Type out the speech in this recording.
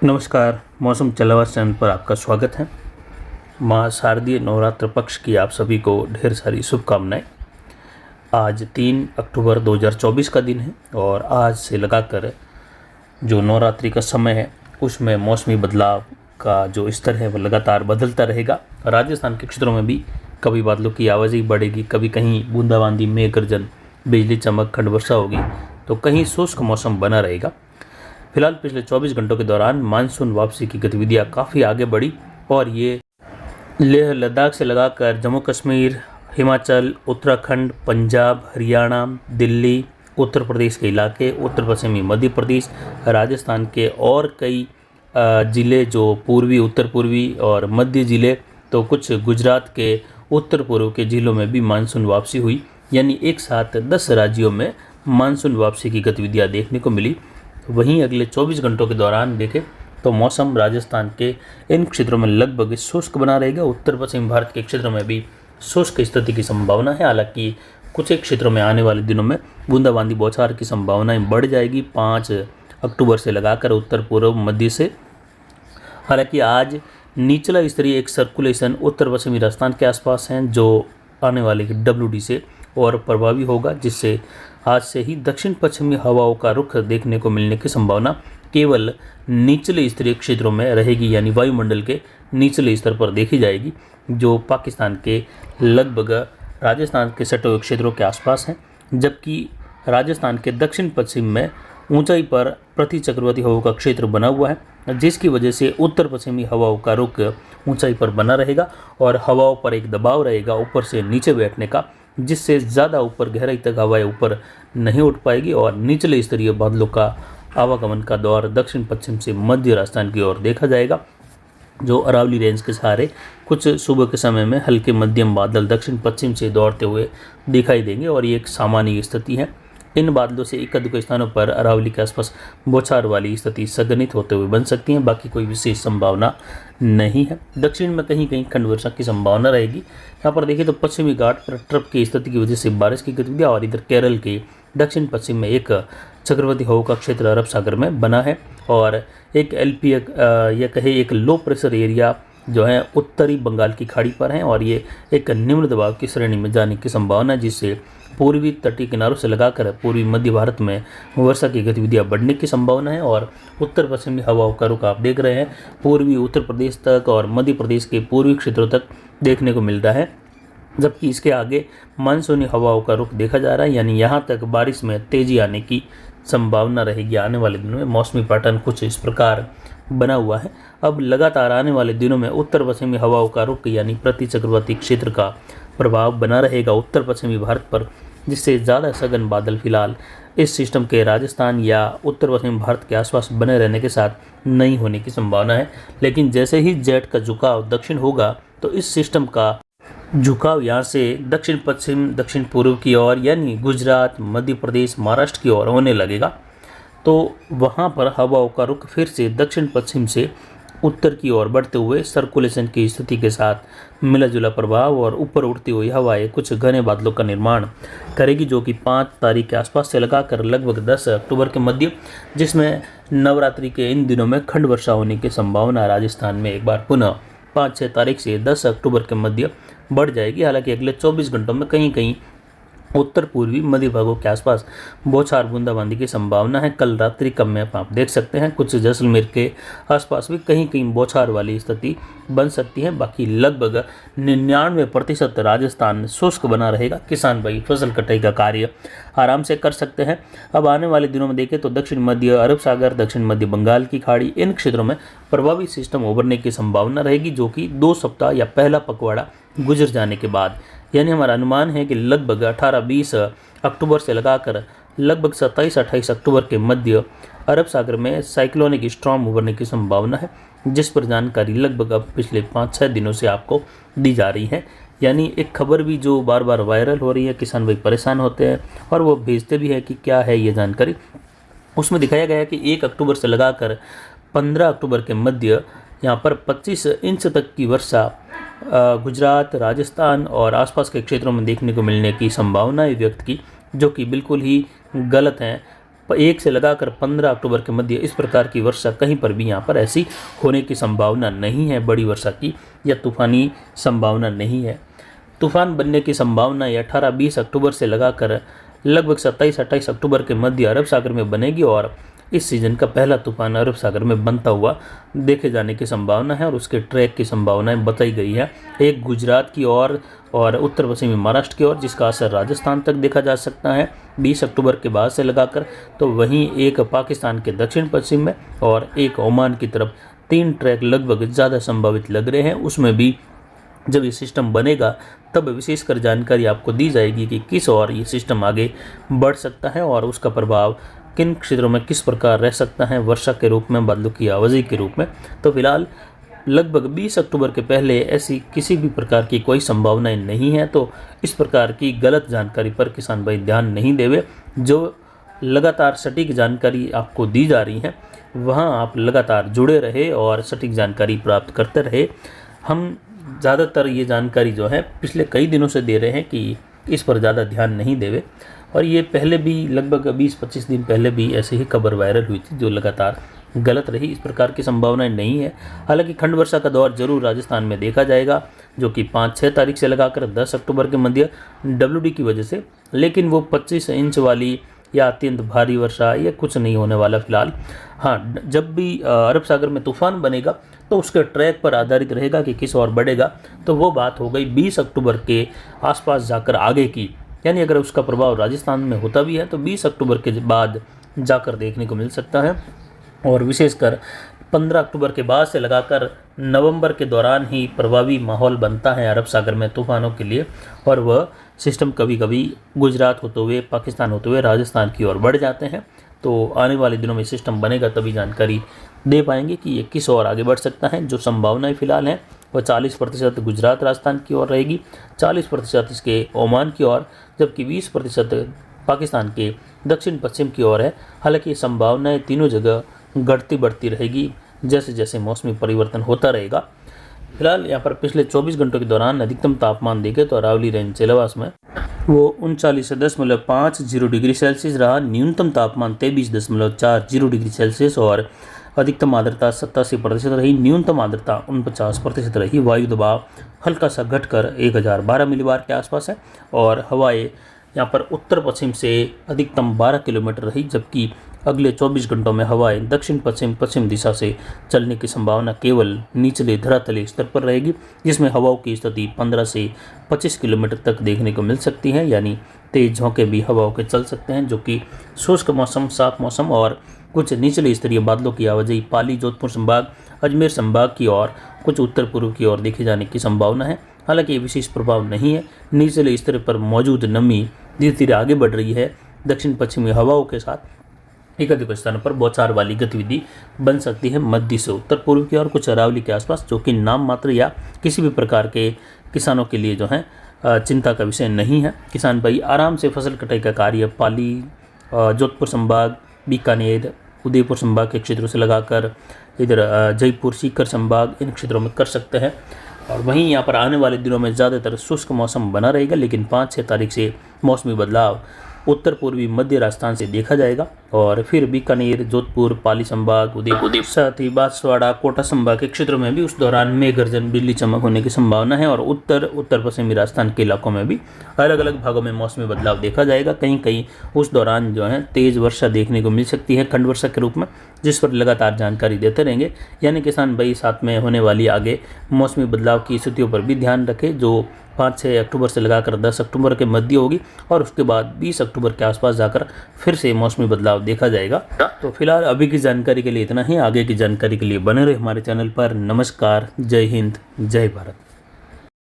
नमस्कार। मौसम चलावा चैनल पर आपका स्वागत है। माँ शारदीय नवरात्र पक्ष की आप सभी को ढेर सारी शुभकामनाएं। आज 3 अक्टूबर 2024 का दिन है और आज से लगाकर जो नवरात्रि का समय है उसमें मौसमी बदलाव का जो स्तर है वह लगातार बदलता रहेगा। राजस्थान के क्षेत्रों में भी कभी बादलों की आवाजाही बढ़ेगी, कभी कहीं बूंदाबांदी, मेघ गर्जन, बिजली चमक, खंड वर्षा होगी तो कहीं शुष्क मौसम बना रहेगा। फिलहाल पिछले 24 घंटों के दौरान मानसून वापसी की गतिविधियां काफ़ी आगे बढ़ी और ये लेह लद्दाख से लगाकर जम्मू कश्मीर, हिमाचल, उत्तराखंड, पंजाब, हरियाणा, दिल्ली, उत्तर प्रदेश के इलाके, उत्तर पश्चिमी मध्य प्रदेश, राजस्थान के और कई ज़िले जो पूर्वी, उत्तर पूर्वी और मध्य ज़िले, तो कुछ गुजरात के उत्तर पूर्व के ज़िलों में भी मानसून वापसी हुई। यानी एक साथ 10 राज्यों में मानसून वापसी की गतिविधियाँ देखने को मिली। वहीं अगले 24 घंटों के दौरान देखें तो मौसम राजस्थान के इन क्षेत्रों में लगभग शुष्क बना रहेगा। उत्तर पश्चिम भारत के क्षेत्रों में भी शुष्क स्थिति की संभावना है। हालांकि कुछ एक क्षेत्रों में आने वाले दिनों में बूंदाबांदी बौछार की संभावनाएं बढ़ जाएगी 5 अक्टूबर से लगाकर उत्तर पूर्व मध्य से। हालांकि आज निचला स्तरीय एक सर्कुलेशन उत्तर पश्चिमी राजस्थान के आसपास हैं जो आने वाले WD से और प्रभावी होगा, जिससे आज से ही दक्षिण पश्चिमी हवाओं का रुख देखने को मिलने की संभावना केवल निचले स्तरीय क्षेत्रों में रहेगी, यानी वायुमंडल के निचले स्तर पर देखी जाएगी, जो पाकिस्तान के लगभग राजस्थान के सटे हुए क्षेत्रों के आसपास हैं। जबकि राजस्थान के दक्षिण पश्चिम में ऊंचाई पर प्रति चक्रवाती हवाओं का क्षेत्र बना हुआ है, जिसकी वजह से उत्तर पश्चिमी हवाओं का रुख ऊंचाई पर बना रहेगा और हवाओं पर एक दबाव रहेगा ऊपर से नीचे बैठने का, जिससे ज़्यादा ऊपर गहराई तक हवाएं ऊपर नहीं उठ पाएगी और निचले स्तरीय बादलों का आवागमन का दौर दक्षिण पश्चिम से मध्य राजस्थान की ओर देखा जाएगा, जो अरावली रेंज के सहारे कुछ सुबह के समय में हल्के मध्यम बादल दक्षिण पश्चिम से दौड़ते हुए दिखाई देंगे और ये एक सामान्य स्थिति है। इन बादलों से एक अधिक स्थानों पर अरावली के आसपास बौछार वाली स्थिति संघनित होते हुए बन सकती है। बाकी कोई विशेष संभावना नहीं है। दक्षिण में कहीं कहीं खंड वर्षा की संभावना रहेगी। यहाँ पर देखिए तो पश्चिमी घाट पर ट्रफ की स्थिति की वजह से बारिश की गतिविधियाँ और इधर केरल के दक्षिण पश्चिम में एक चक्रवाती हवा का क्षेत्र अरब सागर में बना है और एक LP या कहे एक लो प्रेशर एरिया जो है उत्तरी बंगाल की खाड़ी पर हैं और ये एक निम्न दबाव की श्रेणी में जाने की संभावना है, जिससे पूर्वी तटीय किनारों से लगाकर पूर्वी मध्य भारत में वर्षा की गतिविधियां बढ़ने की संभावना है। और उत्तर पश्चिमी हवाओं का रुख आप देख रहे हैं पूर्वी उत्तर प्रदेश तक और मध्य प्रदेश के पूर्वी क्षेत्रों तक देखने को मिलता है, जबकि इसके आगे मानसूनी हवाओं का रुख देखा जा रहा है, यानी यहाँ तक बारिश में तेजी आने की संभावना रहेगी। आने वाले दिनों में मौसमी पैटर्न कुछ इस प्रकार बना हुआ है। अब लगातार आने वाले दिनों में उत्तर पश्चिमी हवाओं का रुख यानी प्रति चक्रवाती क्षेत्र का प्रभाव बना रहेगा उत्तर पश्चिमी भारत पर, जिससे ज़्यादा सघन बादल फिलहाल इस सिस्टम के राजस्थान या उत्तर पश्चिमी भारत के आसपास बने रहने के साथ नहीं होने की संभावना है। लेकिन जैसे ही जेट का झुकाव दक्षिण होगा तो इस सिस्टम का झुकाव यहाँ से दक्षिण पश्चिम, दक्षिण पूर्व की ओर यानी गुजरात, मध्य प्रदेश, महाराष्ट्र की ओर होने लगेगा, तो वहाँ पर हवाओं का रुख फिर से दक्षिण पश्चिम से उत्तर की ओर बढ़ते हुए सर्कुलेशन की स्थिति के साथ मिला जुला प्रभाव और ऊपर उड़ती हुई हवाएं कुछ घने बादलों का निर्माण करेगी, जो कि 5 तारीख के आसपास से लगाकर लगभग 10 अक्टूबर के मध्य, जिसमें नवरात्रि के इन दिनों में खंड वर्षा होने की संभावना राजस्थान में एक बार पुनः 5-6 तारीख से 10 अक्टूबर के मध्य बढ़ जाएगी। हालांकि अगले 24 घंटों में कहीं कहीं उत्तर पूर्वी मध्य भागों के आसपास बौछार बूंदाबांदी की संभावना है। कल रात्रि का मैप आप देख सकते हैं, कुछ जैसलमेर के आसपास भी कहीं कहीं बौछार वाली स्थिति बन सकती है। बाकी लगभग 99% राजस्थान शुष्क बना रहेगा। किसान भाई फसल कटाई का कार्य आराम से कर सकते हैं। अब आने वाले दिनों में देखें तो दक्षिण मध्य अरब सागर, दक्षिण मध्य बंगाल की खाड़ी, इन क्षेत्रों में प्रभावी सिस्टम उभरने की संभावना रहेगी, जो कि 2 सप्ताह या पहला पखवाड़ा गुजर जाने के बाद, यानी हमारा अनुमान है कि लगभग 18-20 अक्टूबर से लगाकर लगभग 27-28 अक्टूबर के मध्य अरब सागर में साइक्लोनिक स्टॉर्म उभरने की संभावना है, जिस पर जानकारी लगभग अब पिछले 5-6 दिनों से आपको दी जा रही है। यानी एक खबर भी जो बार बार वायरल हो रही है, किसान भाई परेशान होते हैं और वो भेजते भी हैं कि क्या है ये जानकारी। उसमें दिखाया गया है कि 1 अक्टूबर से लगाकर 15 अक्टूबर के मध्य यहाँ पर 25 इंच तक की वर्षा गुजरात, राजस्थान और आसपास के क्षेत्रों में देखने को मिलने की संभावना है व्यक्त की, जो कि बिल्कुल ही गलत है। 1 से लगाकर 15 अक्टूबर के मध्य इस प्रकार की वर्षा कहीं पर भी यहाँ पर ऐसी होने की संभावना नहीं है, बड़ी वर्षा की या तूफानी संभावना नहीं है। तूफान बनने की संभावना 18-20 अक्टूबर से लगाकर लगभग 27-28 अक्टूबर के मध्य अरब सागर में बनेगी और इस सीजन का पहला तूफान अरब सागर में बनता हुआ देखे जाने की संभावना है और उसके ट्रैक की संभावनाएं बताई गई है। एक गुजरात की ओर और उत्तर पश्चिमी महाराष्ट्र की ओर, जिसका असर राजस्थान तक देखा जा सकता है 20 अक्टूबर के बाद से लगाकर। तो वहीं एक पाकिस्तान के दक्षिण पश्चिम में और एक ओमान की तरफ 3 ट्रैक लगभग ज़्यादा संभावित लग रहे हैं। उसमें भी जब ये सिस्टम बनेगा तब विशेषकर जानकारी आपको दी जाएगी कि किस ओर ये सिस्टम आगे बढ़ सकता है और उसका प्रभाव किन क्षेत्रों में किस प्रकार रह सकता है, वर्षा के रूप में, बादलों की आवाजाही के रूप में। तो फिलहाल लगभग 20 अक्टूबर के पहले ऐसी किसी भी प्रकार की कोई संभावनाएं नहीं है। तो इस प्रकार की गलत जानकारी पर किसान भाई ध्यान नहीं देवे। जो लगातार सटीक जानकारी आपको दी जा रही है वहाँ आप लगातार जुड़े रहे और सटीक जानकारी प्राप्त करते रहे। हम ज़्यादातर ये जानकारी जो है पिछले कई दिनों से दे रहे हैं कि इस पर ज़्यादा ध्यान नहीं देवे, और ये पहले भी लगभग 20-25 दिन पहले भी ऐसी ही खबर वायरल हुई थी जो लगातार गलत रही। इस प्रकार की संभावनाएं नहीं है। हालांकि खंड वर्षा का दौर जरूर राजस्थान में देखा जाएगा, जो कि 5-6 तारीख से लगाकर 10 अक्टूबर के मध्य WD की वजह से, लेकिन वो 25 इंच वाली या अत्यंत भारी वर्षा ये कुछ नहीं होने वाला फिलहाल। हाँ, जब भी अरब सागर में तूफान बनेगा तो उसके ट्रैक पर आधारित रहेगा कि किस ओर बढ़ेगा। तो वो बात हो गई 20 अक्टूबर के आसपास जाकर आगे की, यानी अगर उसका प्रभाव राजस्थान में होता भी है तो 20 अक्टूबर के बाद जाकर देखने को मिल सकता है। और विशेषकर 15 अक्टूबर के बाद से लगाकर नवंबर के दौरान ही प्रभावी माहौल बनता है अरब सागर में तूफानों के लिए, और वह सिस्टम कभी कभी गुजरात होते हुए, पाकिस्तान होते हुए राजस्थान की ओर बढ़ जाते हैं। तो आने वाले दिनों में सिस्टम बनेगा तभी जानकारी दे पाएंगे कि ये किस ओर आगे बढ़ सकता है। जो संभावनाएं फिलहाल हैं वह 40% गुजरात राजस्थान की ओर रहेगी, 40% इसके ओमान की ओर, जबकि 20% पाकिस्तान के दक्षिण पश्चिम की ओर है। हालांकि ये संभावनाएं तीनों जगह घटती बढ़ती रहेगी जैसे जैसे मौसमी परिवर्तन होता रहेगा। फिलहाल यहाँ पर पिछले 24 घंटों के दौरान अधिकतम तापमान देखें तो अरावली रेंज चेलावास में वो 39.50 डिग्री सेल्सियस रहा। न्यूनतम तापमान 23.40 डिग्री सेल्सियस और अधिकतम आर्द्रता 87% रही। न्यूनतम आर्द्रता 49% रही। वायु दबाव हल्का सा घटकर 1012 मिलीबार के आसपास है और हवाएं यहाँ पर उत्तर पश्चिम से अधिकतम 12 किलोमीटर रही, जबकि अगले 24 घंटों में हवाएं दक्षिण पश्चिम दिशा से चलने की संभावना केवल निचले धरातलीय स्तर पर रहेगी, जिसमें हवाओं की स्थिति 15 से 25 किलोमीटर तक देखने को मिल सकती है। यानी तेज झोंके भी हवाओं के चल सकते हैं, जो कि शुष्क मौसम, साफ मौसम और कुछ निचले स्तरीय बादलों की आवाजाही पाली, जोधपुर संभाग, अजमेर संभाग की ओर, कुछ उत्तर पूर्व की ओर देखे जाने की संभावना है। हालांकि ये विशेष प्रभाव नहीं है। निचले स्तर पर मौजूद नमी धीरे धीरे आगे बढ़ रही है दक्षिण पश्चिमी हवाओं के साथ। एक अधिक स्थानों पर बौछार वाली गतिविधि बन सकती है मध्य से उत्तर पूर्व की ओर, कुछ अरावली के आसपास, जो कि नाम मात्र या किसी भी प्रकार के किसानों के लिए जो है चिंता का विषय नहीं है। किसान भाई आराम से फसल कटाई का कार्य पाली, जोधपुर संभाग, बीकानेर, उदयपुर संभाग के क्षेत्रों से लगाकर इधर जयपुर, सीकर संभाग, इन क्षेत्रों में कर सकते हैं। और वहीं यहाँ पर आने वाले दिनों में ज़्यादातर शुष्क मौसम बना रहेगा, लेकिन 5-6 तारीख से मौसमी बदलाव उत्तर पूर्वी मध्य राजस्थान से देखा जाएगा और फिर बीकानेर, जोधपुर, पाली संभाग, उदयपुर, साथ ही बांसवाड़ा, कोटा संभाग के क्षेत्रों में भी उस दौरान मेघ गर्जन, बिजली चमक होने की संभावना है। और उत्तर पश्चिमी राजस्थान के इलाकों में भी अलग अलग भागों में मौसमी बदलाव देखा जाएगा। कहीं कहीं उस दौरान जो है तेज वर्षा देखने को मिल सकती है खंड वर्षा के रूप में, जिस पर लगातार जानकारी देते रहेंगे। यानी किसान भाई साथ में होने वाली आगे मौसमी बदलाव की स्थितियों पर भी ध्यान रखें, जो 5-6 अक्टूबर से लगाकर 10 अक्टूबर के मध्य होगी और उसके बाद 20 अक्टूबर के आसपास जाकर फिर से मौसमी बदलाव देखा जाएगा। तो फिलहाल अभी की जानकारी के लिए इतना ही। आगे की जानकारी के लिए बने रहे हमारे चैनल पर। नमस्कार, जय हिंद, जय भारत।